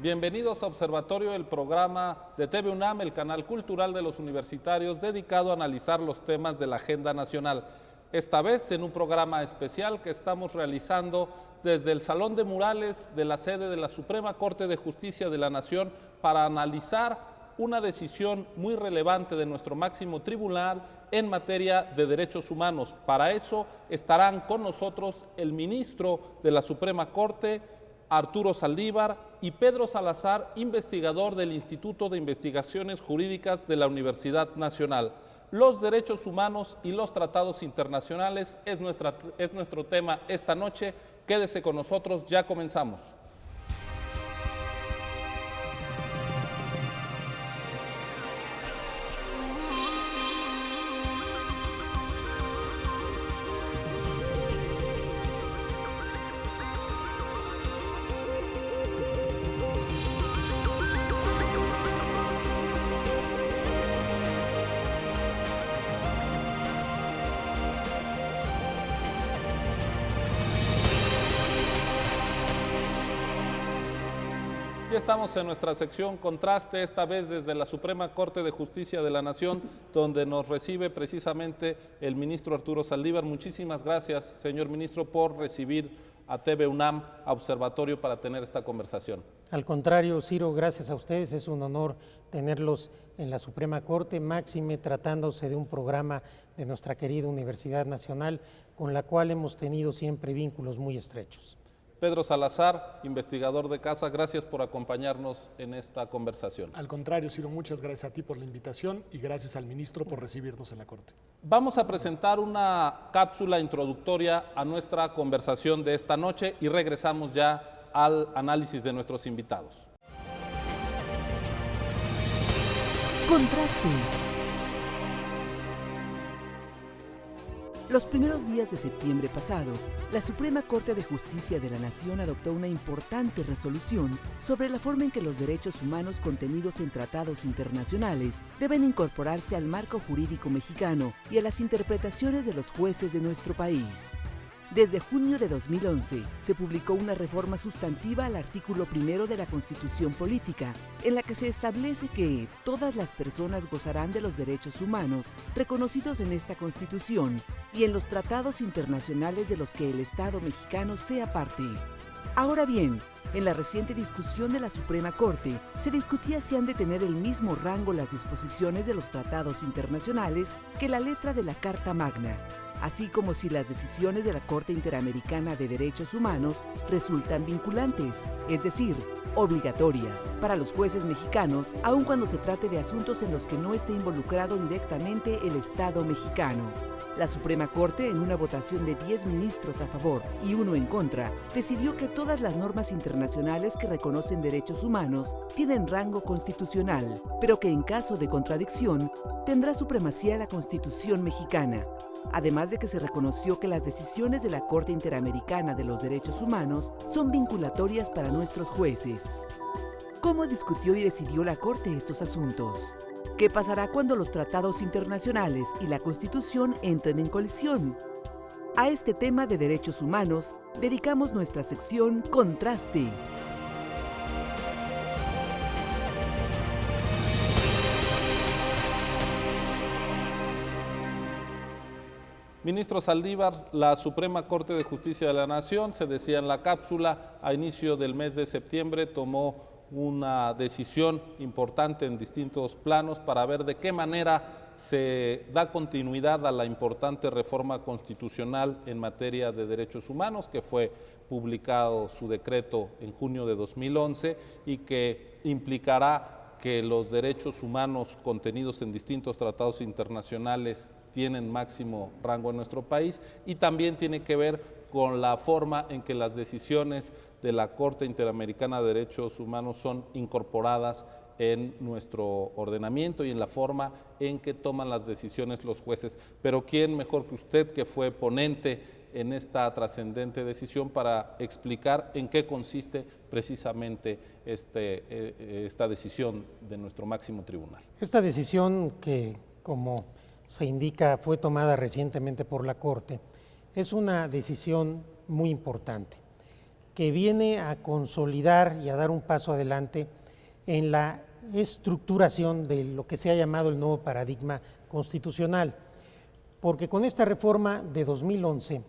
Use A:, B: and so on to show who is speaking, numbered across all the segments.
A: Bienvenidos a Observatorio, el programa de TV UNAM, el canal cultural de los universitarios dedicado a analizar los temas de la agenda nacional. Esta vez en un programa especial que estamos realizando desde el Salón de Murales de la sede de la Suprema Corte de Justicia de la Nación para analizar una decisión muy relevante de nuestro máximo tribunal en materia de derechos humanos. Para eso estarán con nosotros el ministro de la Suprema Corte, Arturo Saldívar, y Pedro Salazar, investigador del Instituto de Investigaciones Jurídicas de la Universidad Nacional. Los derechos humanos y los tratados internacionales es nuestro tema esta noche. Quédese con nosotros, ya comenzamos. Ya estamos en nuestra sección Contraste, esta vez desde la Suprema Corte de Justicia de la Nación, donde nos recibe precisamente el ministro Arturo Saldívar. Muchísimas gracias, señor ministro, por recibir a TV UNAM, a Observatorio, para tener esta conversación.
B: Al contrario, Ciro, gracias a ustedes, es un honor tenerlos en la Suprema Corte, máxime tratándose de un programa de nuestra querida Universidad Nacional, con la cual hemos tenido siempre vínculos muy estrechos.
A: Pedro Salazar, investigador de casa, gracias por acompañarnos en esta conversación.
C: Al contrario, Ciro, muchas gracias a ti por la invitación y gracias al ministro por recibirnos en la Corte.
A: Vamos a presentar una cápsula introductoria a nuestra conversación de esta noche y regresamos ya al análisis de nuestros invitados.
D: Contraste. Los primeros días de septiembre pasado, la Suprema Corte de Justicia de la Nación adoptó una importante resolución sobre la forma en que los derechos humanos contenidos en tratados internacionales deben incorporarse al marco jurídico mexicano y a las interpretaciones de los jueces de nuestro país. Desde junio de 2011, se publicó una reforma sustantiva al artículo 1 de la Constitución Política, en la que se establece que todas las personas gozarán de los derechos humanos reconocidos en esta Constitución y en los tratados internacionales de los que el Estado mexicano sea parte. Ahora bien, en la reciente discusión de la Suprema Corte, se discutía si han de tener el mismo rango las disposiciones de los tratados internacionales que la letra de la Carta Magna, así como si las decisiones de la Corte Interamericana de Derechos Humanos resultan vinculantes, es decir, obligatorias, para los jueces mexicanos, aun cuando se trate de asuntos en los que no esté involucrado directamente el Estado mexicano. La Suprema Corte, en una votación de 10 ministros a favor y 1 en contra, decidió que todas las normas internacionales que reconocen derechos humanos tienen rango constitucional, pero que en caso de contradicción tendrá supremacía la Constitución mexicana. Además de que se reconoció que las decisiones de la Corte Interamericana de los Derechos Humanos son vinculatorias para nuestros jueces. ¿Cómo discutió y decidió la Corte estos asuntos? ¿Qué pasará cuando los tratados internacionales y la Constitución entren en colisión? A este tema de derechos humanos dedicamos nuestra sección Contraste.
A: Ministro Saldívar, la Suprema Corte de Justicia de la Nación, se decía en la cápsula, a inicio del mes de septiembre tomó una decisión importante en distintos planos para ver de qué manera se da continuidad a la importante reforma constitucional en materia de derechos humanos, que fue publicado su decreto en junio de 2011 y que implicará que los derechos humanos contenidos en distintos tratados internacionales tienen máximo rango en nuestro país, y también tiene que ver con la forma en que las decisiones de la Corte Interamericana de Derechos Humanos son incorporadas en nuestro ordenamiento y en la forma en que toman las decisiones los jueces. Pero ¿quién mejor que usted, que fue ponente en esta trascendente decisión, para explicar en qué consiste precisamente esta decisión de nuestro máximo tribunal?
B: Esta decisión, que como se indica fue tomada recientemente por la Corte, es una decisión muy importante. que viene a consolidar y a dar un paso adelante en la estructuración de lo que se ha llamado el nuevo paradigma constitucional, porque con esta reforma de 2011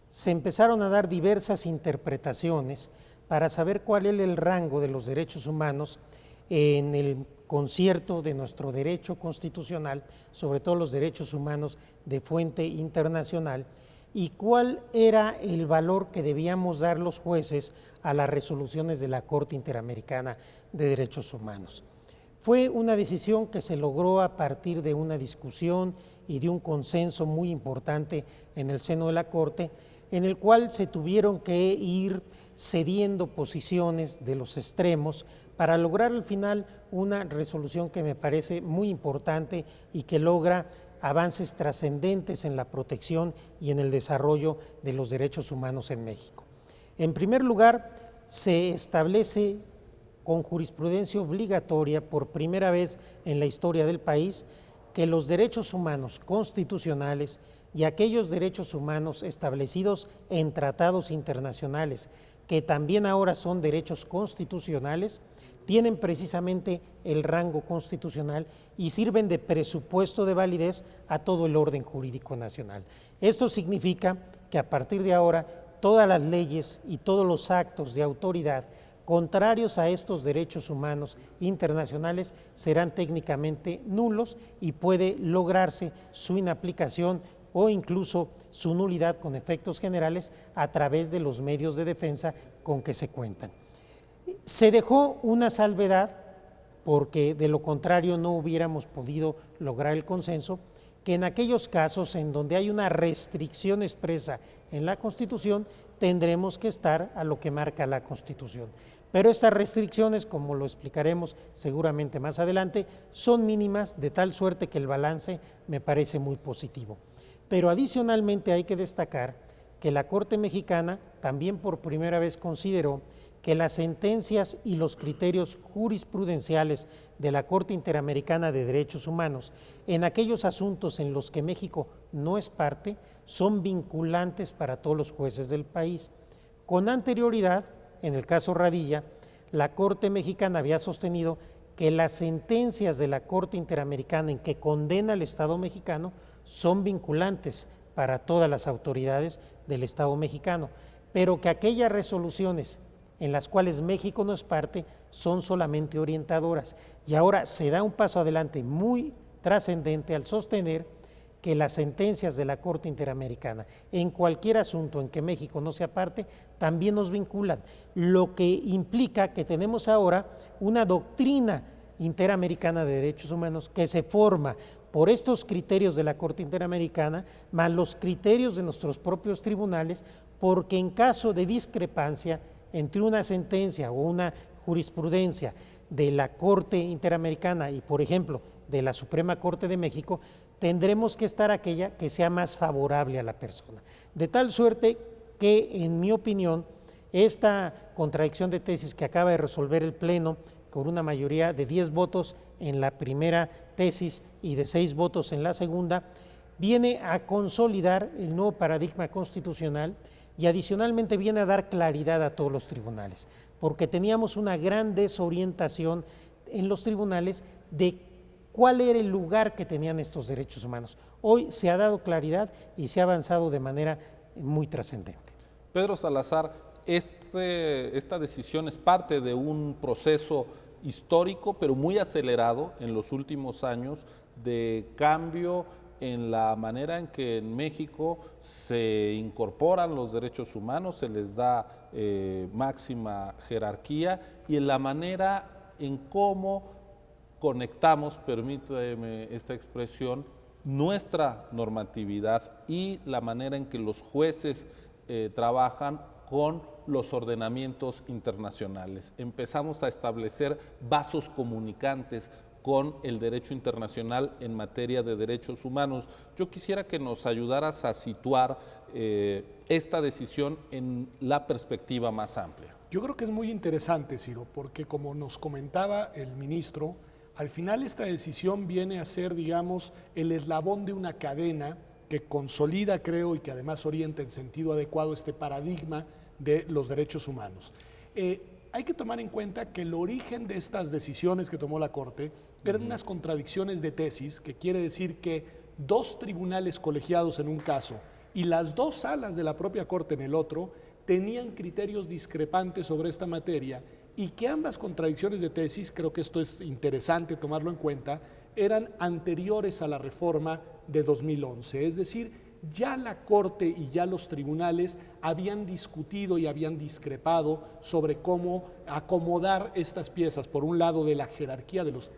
B: se empezaron a dar diversas interpretaciones para saber cuál es el rango de los derechos humanos en el concierto de nuestro derecho constitucional, sobre todo los derechos humanos de fuente internacional, y cuál era el valor que debíamos dar los jueces a las resoluciones de la Corte Interamericana de Derechos Humanos. Fue una decisión que se logró a partir de una discusión y de un consenso muy importante en el seno de la Corte, en el cual se tuvieron que ir cediendo posiciones de los extremos para lograr al final una resolución que me parece muy importante y que logra avances trascendentes en la protección y en el desarrollo de los derechos humanos en México. En primer lugar, se establece con jurisprudencia obligatoria por primera vez en la historia del país que los derechos humanos constitucionales y aquellos derechos humanos establecidos en tratados internacionales, que también ahora son derechos constitucionales, tienen precisamente el rango constitucional y sirven de presupuesto de validez a todo el orden jurídico nacional. Esto significa que a partir de ahora todas las leyes y todos los actos de autoridad contrarios a estos derechos humanos internacionales serán técnicamente nulos y puede lograrse su inaplicación o incluso su nulidad con efectos generales a través de los medios de defensa con que se cuentan. Se dejó una salvedad, porque de lo contrario no hubiéramos podido lograr el consenso, que en aquellos casos en donde hay una restricción expresa en la Constitución, tendremos que estar a lo que marca la Constitución. Pero estas restricciones, como lo explicaremos seguramente más adelante, son mínimas, de tal suerte que el balance me parece muy positivo. Pero adicionalmente hay que destacar que la Corte Mexicana también por primera vez consideró que las sentencias y los criterios jurisprudenciales de la Corte Interamericana de Derechos Humanos en aquellos asuntos en los que México no es parte son vinculantes para todos los jueces del país. Con anterioridad, en el caso Radilla, la Corte Mexicana había sostenido que las sentencias de la Corte Interamericana en que condena al Estado mexicano son vinculantes para todas las autoridades del Estado mexicano, pero que aquellas resoluciones en las cuales México no es parte son solamente orientadoras. Y ahora se da un paso adelante muy trascendente al sostener que las sentencias de la Corte Interamericana en cualquier asunto en que México no sea parte también nos vinculan, lo que implica que tenemos ahora una doctrina interamericana de derechos humanos que se forma por estos criterios de la Corte Interamericana, más los criterios de nuestros propios tribunales, porque en caso de discrepancia entre una sentencia o una jurisprudencia de la Corte Interamericana y, por ejemplo, de la Suprema Corte de México, tendremos que estar aquella que sea más favorable a la persona. De tal suerte que, en mi opinión, esta contradicción de tesis que acaba de resolver el Pleno con una mayoría de 10 votos en la primera tesis y de 6 votos en la segunda, viene a consolidar el nuevo paradigma constitucional y adicionalmente viene a dar claridad a todos los tribunales, porque teníamos una gran desorientación en los tribunales de cuál era el lugar que tenían estos derechos humanos. Hoy se ha dado claridad y se ha avanzado de manera muy trascendente.
A: Pedro Salazar, esta decisión es parte de un proceso histórico, pero muy acelerado en los últimos años, de cambio en la manera en que en México se incorporan los derechos humanos, se les da máxima jerarquía, y en la manera en cómo conectamos, permíteme esta expresión, nuestra normatividad y la manera en que los jueces trabajan con los ordenamientos internacionales. Empezamos a establecer vasos comunicantes con el derecho internacional en materia de derechos humanos. Yo quisiera que nos ayudaras a situar esta decisión en la perspectiva más amplia.
C: Yo creo que es muy interesante, Ciro, porque como nos comentaba el ministro, al final esta decisión viene a ser, digamos, el eslabón de una cadena que consolida, creo, y que además orienta en sentido adecuado este paradigma de los derechos humanos. Hay que tomar en cuenta que el origen de estas decisiones que tomó la Corte eran unas contradicciones de tesis, que quiere decir que dos tribunales colegiados en un caso y las dos salas de la propia Corte en el otro tenían criterios discrepantes sobre esta materia, y que ambas contradicciones de tesis, creo que esto es interesante tomarlo en cuenta, eran anteriores a la reforma de 2011. Es decir, ya la Corte y ya los tribunales habían discutido y habían discrepado sobre cómo acomodar estas piezas, por un lado de la jerarquía de los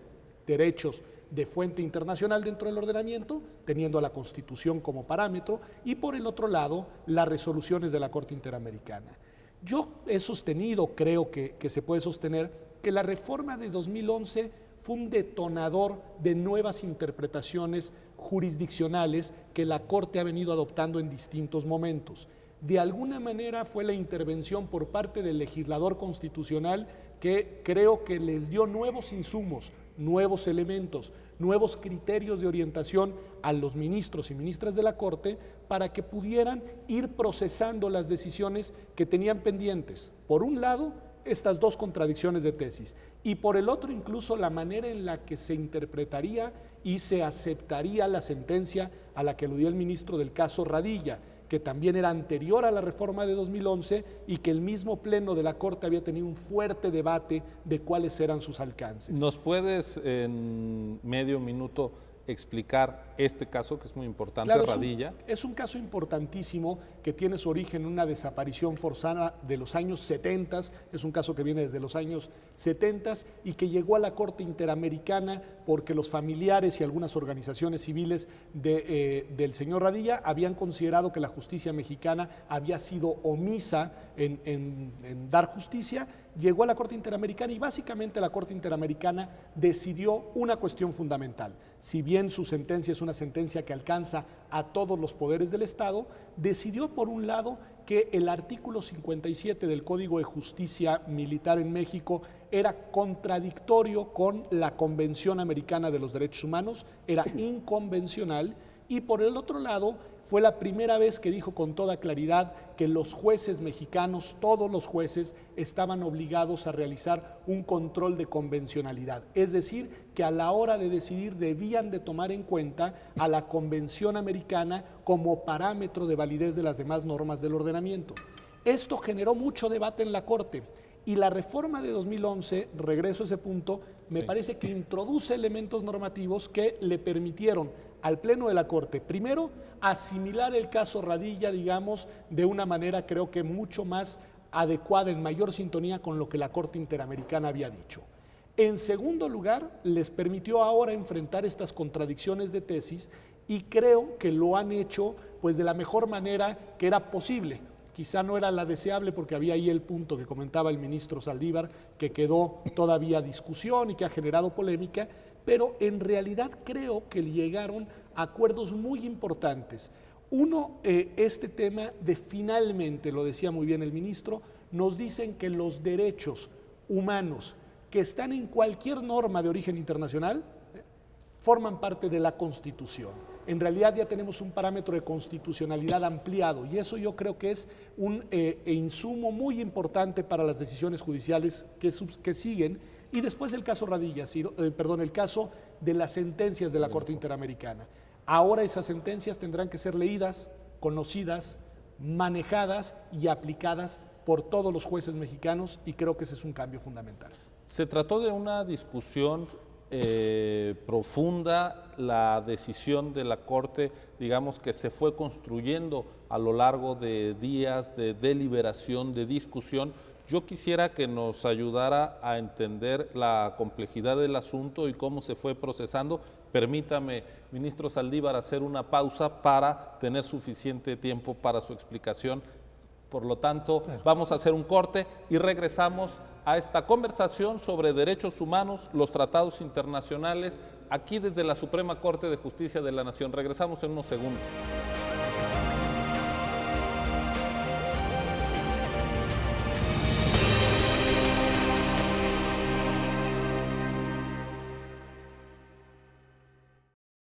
C: derechos de fuente internacional dentro del ordenamiento, teniendo a la Constitución como parámetro, y por el otro lado, las resoluciones de la Corte Interamericana. Yo he sostenido, creo que se puede sostener, que la reforma de 2011 fue un detonador de nuevas interpretaciones jurisdiccionales que la Corte ha venido adoptando en distintos momentos. De alguna manera fue la intervención por parte del legislador constitucional que creo que les dio nuevos insumos, nuevos elementos, nuevos criterios de orientación a los ministros y ministras de la Corte para que pudieran ir procesando las decisiones que tenían pendientes. Por un lado, estas dos contradicciones de tesis, y por el otro incluso la manera en la que se interpretaría y se aceptaría la sentencia a la que aludía el ministro del caso Radilla, que también era anterior a la reforma de 2011 y que el mismo pleno de la Corte había tenido un fuerte debate de cuáles eran sus alcances.
A: ¿Nos puedes en medio minuto explicar este caso que es muy importante,
C: claro,
A: Radilla?
C: Es un caso importantísimo que tiene su origen en una desaparición forzada de los años 70, es un caso que viene desde los años 70 y que llegó a la Corte Interamericana porque los familiares y algunas organizaciones civiles del señor Radilla habían considerado que la justicia mexicana había sido omisa en dar justicia. Llegó a la Corte Interamericana y básicamente la Corte Interamericana decidió una cuestión fundamental. Si bien su sentencia es una sentencia que alcanza a todos los poderes del Estado, decidió por un lado que el artículo 57 del Código de Justicia Militar en México era contradictorio con la Convención Americana de los Derechos Humanos, era inconvencional, y por el otro lado fue la primera vez que dijo con toda claridad que los jueces mexicanos, todos los jueces, estaban obligados a realizar un control de convencionalidad. Es decir, que a la hora de decidir debían de tomar en cuenta a la Convención Americana como parámetro de validez de las demás normas del ordenamiento. Esto generó mucho debate en la Corte. Y la reforma de 2011, regreso a ese punto, me parece que introduce elementos normativos que le permitieron al Pleno de la Corte, primero, asimilar el caso Radilla, digamos, de una manera creo que mucho más adecuada, en mayor sintonía con lo que la Corte Interamericana había dicho. En segundo lugar, les permitió ahora enfrentar estas contradicciones de tesis y creo que lo han hecho pues de la mejor manera que era posible. Quizá no era la deseable porque había ahí el punto que comentaba el ministro Saldívar, que quedó todavía a discusión y que ha generado polémica, pero en realidad creo que llegaron a acuerdos muy importantes. Uno, este tema de finalmente, lo decía muy bien el ministro, nos dicen que los derechos humanos que están en cualquier norma de origen internacional forman parte de la Constitución. En realidad ya tenemos un parámetro de constitucionalidad ampliado y eso yo creo que es un insumo muy importante para las decisiones judiciales que siguen. Y después el caso Radilla, el caso de las sentencias de la Corte Interamericana. Ahora esas sentencias tendrán que ser leídas, conocidas, manejadas y aplicadas por todos los jueces mexicanos y creo que ese es un cambio fundamental.
A: Se trató de una discusión profunda, la decisión de la Corte, digamos que se fue construyendo a lo largo de días de deliberación, de discusión. Yo quisiera que nos ayudara a entender la complejidad del asunto y cómo se fue procesando. Permítame, ministro Saldívar, hacer una pausa para tener suficiente tiempo para su explicación. Por lo tanto, vamos a hacer un corte y regresamos a esta conversación sobre derechos humanos, los tratados internacionales, aquí desde la Suprema Corte de Justicia de la Nación. Regresamos en unos segundos.